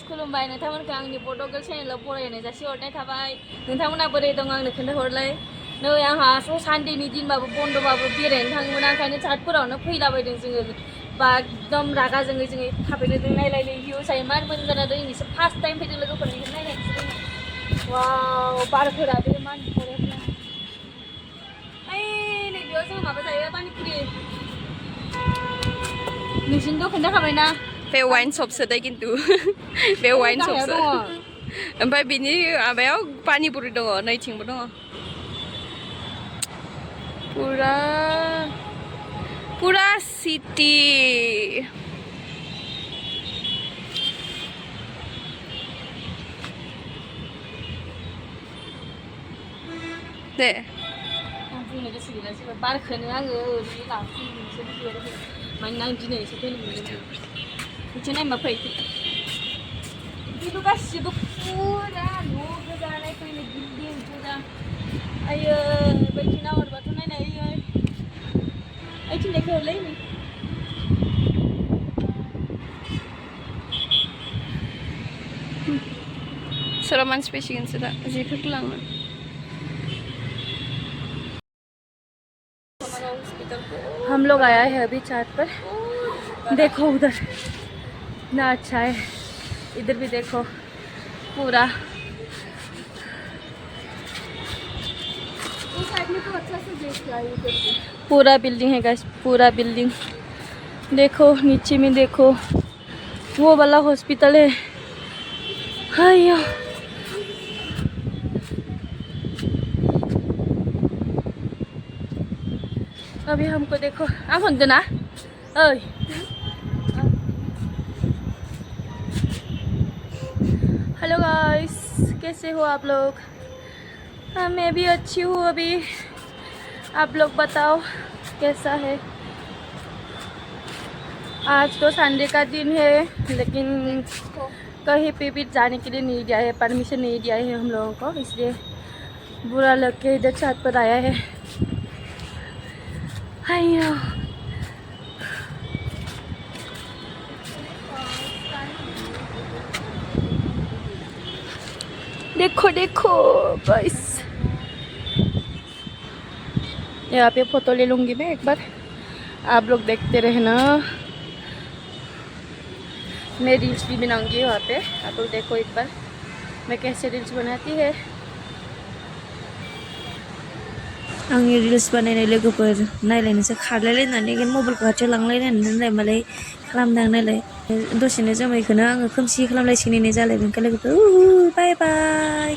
खुलुमबाय नोंथांमोनखौ आंनि पटगल चेनेलाव बरायनाय जासिहरनाय थाबाय नोंथांमोना बोरै दं आंनो खोन्थाहरलाय नै आंहा सानडेनि दिनबाबो बन्दबाबो बेरायनो थांनो मोना ओंखायनो चाटफोरावनो फैलाबायदों जोङो बा एकदम रागा जोङै जोङै थाबैनो जों नायलायनो भिउस आयो मार मोजां जाना दं इनिसो फार्स्ट टाइम फैदों लोगोफोरनिखौ नायनायनोसै वाव बारफोराबो मान बरिया ओइ नैबेयाव जों माबा जायो पानिपुरि नोंसिनिथ' खोन्थाखाबायना बे वाइन शपसो दै खिन्थु बे वाइन शपसो ओमफ्राय बिनि माबायाव पानिपुरि दङ नैथिंबो दङ पुरा पुरा सिटी दे आं बुंनो गोसो गैला जेबो बारखोनो आङो ओरै लांफिननोसो लुगैयो मानोना आं दिनैसो फैनो मोनदों मिथियो नाय मा फै बेथ' गासिबो पुरा न' गोजा नायफैनो बिल्डिं पुरा आयो बैथिं नाहरबाथ' नायनाय ओइथिं देखोलै नै सोरबा मानसि फैसिगोनसो दा जिफोरखौ लांनो हम लोग आया है अभी चाट पर देखो उधर इतना अच्छा है इधर भी देखो पूरा इस साइड में तो अच्छा से देख रहा है उधर भी पूरा बिल्डिंग है गाइस पूरा बिल्डिंग देखो नीचे में देखो वो वाला हॉस्पिटल है हाय अभी हमको देखो आप सुनते ना ओए हेलो गाइस कैसे हो आप लोग हाँ मैं भी अच्छी हूँ अभी आप लोग बताओ कैसा है आज तो संडे का दिन है लेकिन कहीं पे भी जाने के लिए नहीं दिया है परमिशन नहीं दिया है हम लोगों को इसलिए बुरा लग के इधर छत पर आया है हाय देखो देखो गाइस यहाँ पे फोटो ले लूँगी मैं एक बार आप लोग देखते रहना मैं रील्स भी बनाऊँगी वहाँ पे आप लोग देखो एक बार मैं कैसे रील्स बनाती है आंनि रिल्स बानायनाय लोगोफोर नायलायनोसो खारलायलायनानै मबाइलखौ खाथियाव लांलायनानै दोनलाय मालाय खालामदों नायलाय दसेनो जोमैखौनो आङो खोमसि खालामलायसिगोन जालायबाय ओंखाय लोगोफोर बाय बाय